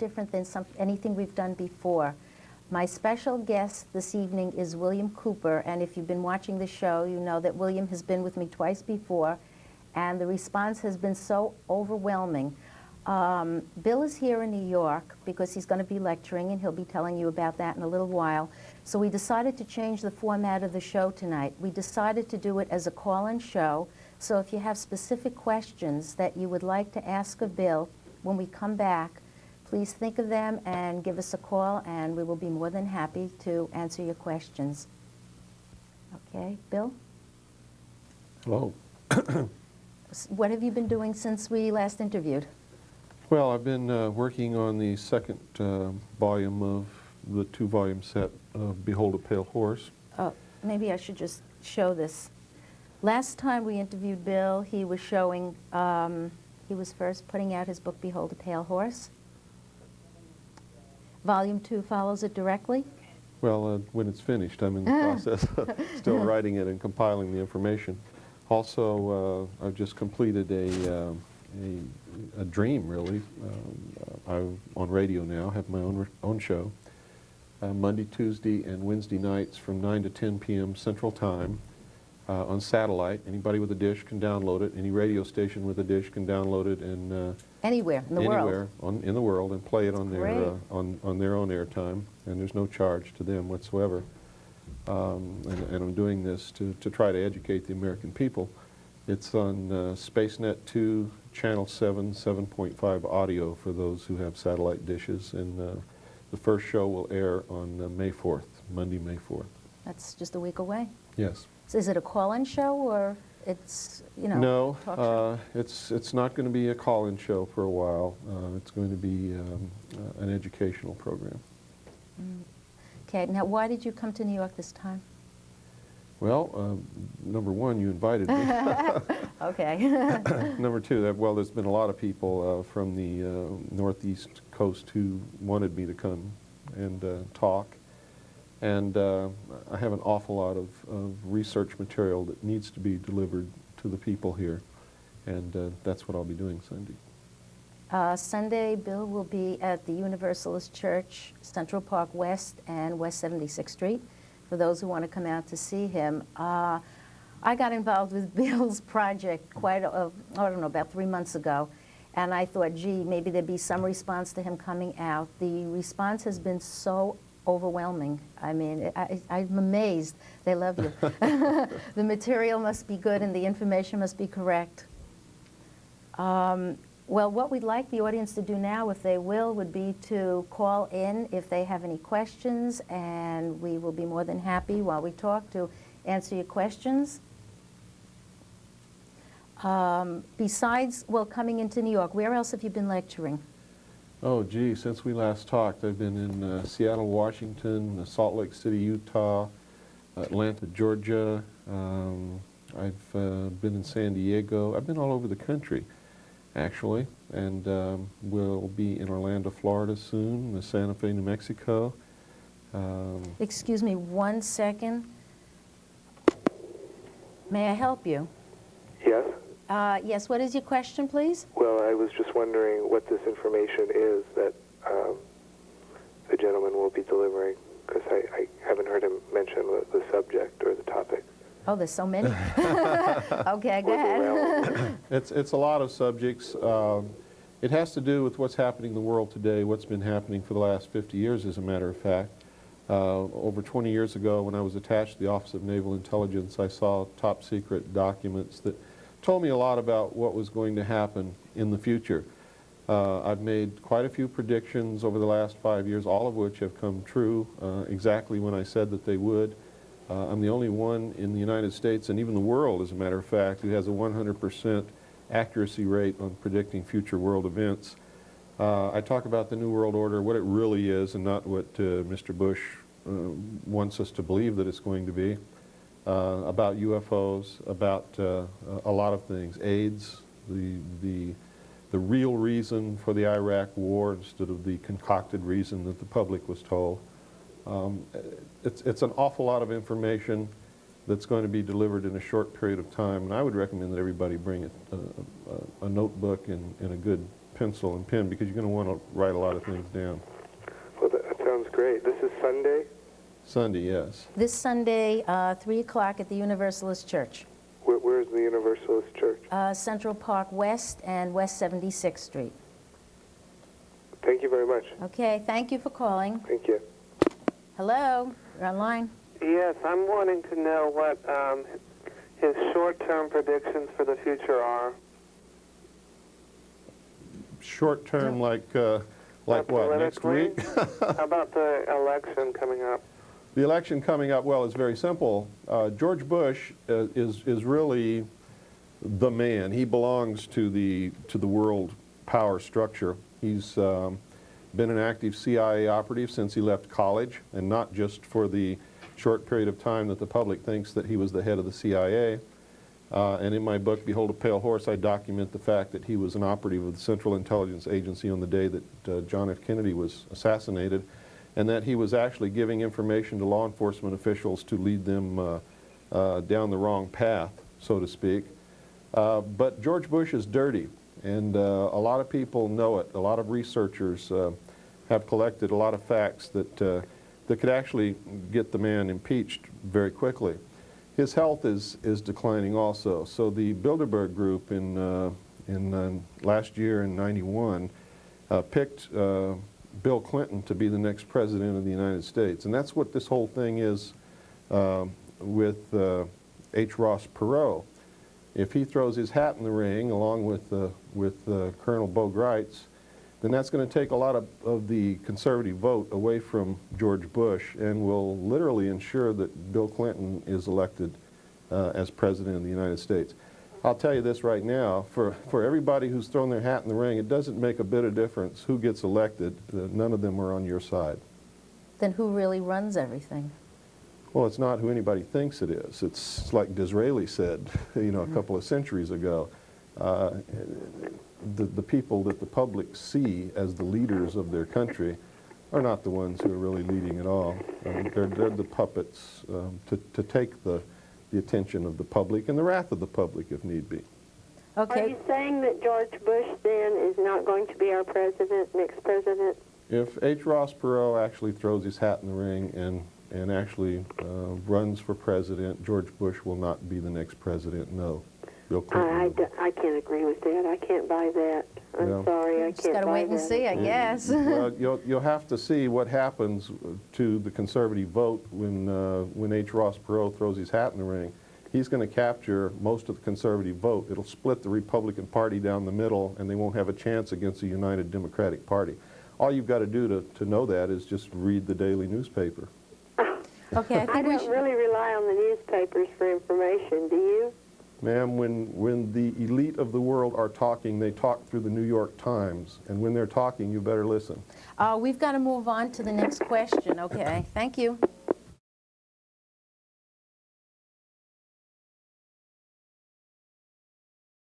different than anything we've done before. My special guest this evening is William Cooper, and if you've been watching the show, you know that William has been with me twice before, and the response has been so overwhelming. Bill is here in New York because he's going to be lecturing, and he'll be telling you about that in a little while. So we decided to change the format of the show tonight. We decided to do it as a call-in show, so if you have specific questions that you would like to ask of Bill when we come back, please think of them and give us a call, and we will be more than happy to answer your questions. Okay, Bill? Hello. What have you been doing since we last interviewed? Well, I've been working on the second volume of the two-volume set of Behold a Pale Horse. Oh, maybe I should just show this. Last time we interviewed Bill, he was showing, he was first putting out his book, Behold a Pale Horse. Volume 2 follows it directly? Well, when it's finished, I'm in the process of still writing it and compiling the information. Also, I've just completed a dream, really. I'm on radio now, have my own show. Monday, Tuesday, and Wednesday nights from 9 to 10 p.m. Central Time on satellite. Anybody with a dish can download it. Any radio station with a dish can download it and anywhere in the world. Anywhere in the world, and play it on their on their own airtime, and there's no charge to them whatsoever. And I'm doing this to try to educate the American people. It's on SpaceNet 2, Channel 7, 7.5 audio for those who have satellite dishes, and the first show will air on May 4th, Monday, May 4th. That's just a week away? Yes. So is it a call-in show, or it's, you know, no, talk show? It's not going to be a call-in show for a while. It's going to be an educational program. Okay, now why did you come to New York this time? Well, number one, you invited me. Okay. Number two, well, there's been a lot of people from the Northeast coast who wanted me to come and talk. And I have an awful lot of research material that needs to be delivered to the people here. And that's what I'll be doing Sunday. Sunday, Bill will be at the Universalist Church, Central Park West and West 76th Street, for those who want to come out to see him. I got involved with Bill's project I don't know, about 3 months ago, and I thought, gee, maybe there'd be some response to him coming out. The response has been so overwhelming. I mean, I'm amazed. They love you. The material must be good and the information must be correct. Well, what we'd like the audience to do now, if they will, would be to call in if they have any questions, and we will be more than happy while we talk to answer your questions. Besides, well, coming into New York, where else have you been lecturing? Oh, gee, since we last talked, I've been in Seattle, Washington, Salt Lake City, Utah, Atlanta, Georgia. I've been in San Diego. I've been all over the country, actually, and we'll be in Orlando, Florida soon, Santa Fe, New Mexico. Excuse me 1 second. May I help you? Yes? Yes, what is your question, please? Well, I was just wondering what this information is that the gentleman will be delivering, because I haven't heard him mention the subject or the topic. Oh, there's so many. Okay, go ahead. It's a lot of subjects. It has to do with what's happening in the world today, what's been happening for the last 50 years, as a matter of fact. Over 20 years ago, when I was attached to the Office of Naval Intelligence, I saw top secret documents that told me a lot about what was going to happen in the future. I've made quite a few predictions over the last 5 years, all of which have come true exactly when I said that they would. I'm the only one in the United States, and even the world, as a matter of fact, who has a 100% accuracy rate on predicting future world events. I talk about the New World Order, what it really is, and not what Mr. Bush wants us to believe that it's going to be. About UFOs, about a lot of things, AIDS, the real reason for the Iraq War instead of the concocted reason that the public was told. It's an awful lot of information that's going to be delivered in a short period of time, and I would recommend that everybody bring a notebook and a good pencil and pen because you're going to want to write a lot of things down. Well, that sounds great. This is Sunday? Sunday, yes. This Sunday, 3 o'clock at the Universalist Church. Where's the Universalist Church? Central Park West and West 76th Street. Thank you very much. Okay, thank you for calling. Thank you. Hello, you're online. Yes, I'm wanting to know what his short-term predictions for the future are. Short term, like what, next week? How about the election coming up? The election coming up, well, is very simple. George Bush is really the man. He belongs to the world power structure. He's been an active CIA operative since he left college, and not just for the short period of time that the public thinks that he was the head of the CIA. And in my book, Behold a Pale Horse, I document the fact that he was an operative of the Central Intelligence Agency on the day that John F. Kennedy was assassinated, and that he was actually giving information to law enforcement officials to lead them down the wrong path, so to speak. But George Bush is dirty, and a lot of people know it. A lot of researchers have collected a lot of facts that could actually get the man impeached very quickly. His health is declining also. So the Bilderberg Group in last year in '91 picked Bill Clinton to be the next president of the United States, and that's what this whole thing is with H. Ross Perot. If he throws his hat in the ring along with Colonel Bo Gritz, then that's going to take a lot of the conservative vote away from George Bush and will literally ensure that Bill Clinton is elected as president of the United States. I'll tell you this right now, for everybody who's thrown their hat in the ring, it doesn't make a bit of difference who gets elected. None of them are on your side. Then who really runs everything? Well, it's not who anybody thinks it is. It's like Disraeli said, you know, a couple of centuries ago. The people that the public see as the leaders of their country are not the ones who are really leading at all. They're the puppets to take the attention of the public and the wrath of the public if need be. Okay. Are you saying that George Bush then is not going to be our president, next president? If H. Ross Perot actually throws his hat in the ring and actually runs for president, George Bush will not be the next president, no. Bill Clinton. I can't agree with that. I can't buy that. I'm sorry, I can't buy that. Just got to wait and see, I guess. Well, you'll have to see what happens to the conservative vote when H. Ross Perot throws his hat in the ring. He's going to capture most of the conservative vote. It'll split the Republican Party down the middle, and they won't have a chance against the United Democratic Party. All you've got to do to know that is just read the daily newspaper. Okay, I don't really rely on the newspapers for information, do you? Ma'am, when the elite of the world are talking, they talk through the New York Times, and when they're talking, you better listen. We've got to move on to the next question, okay? Thank you.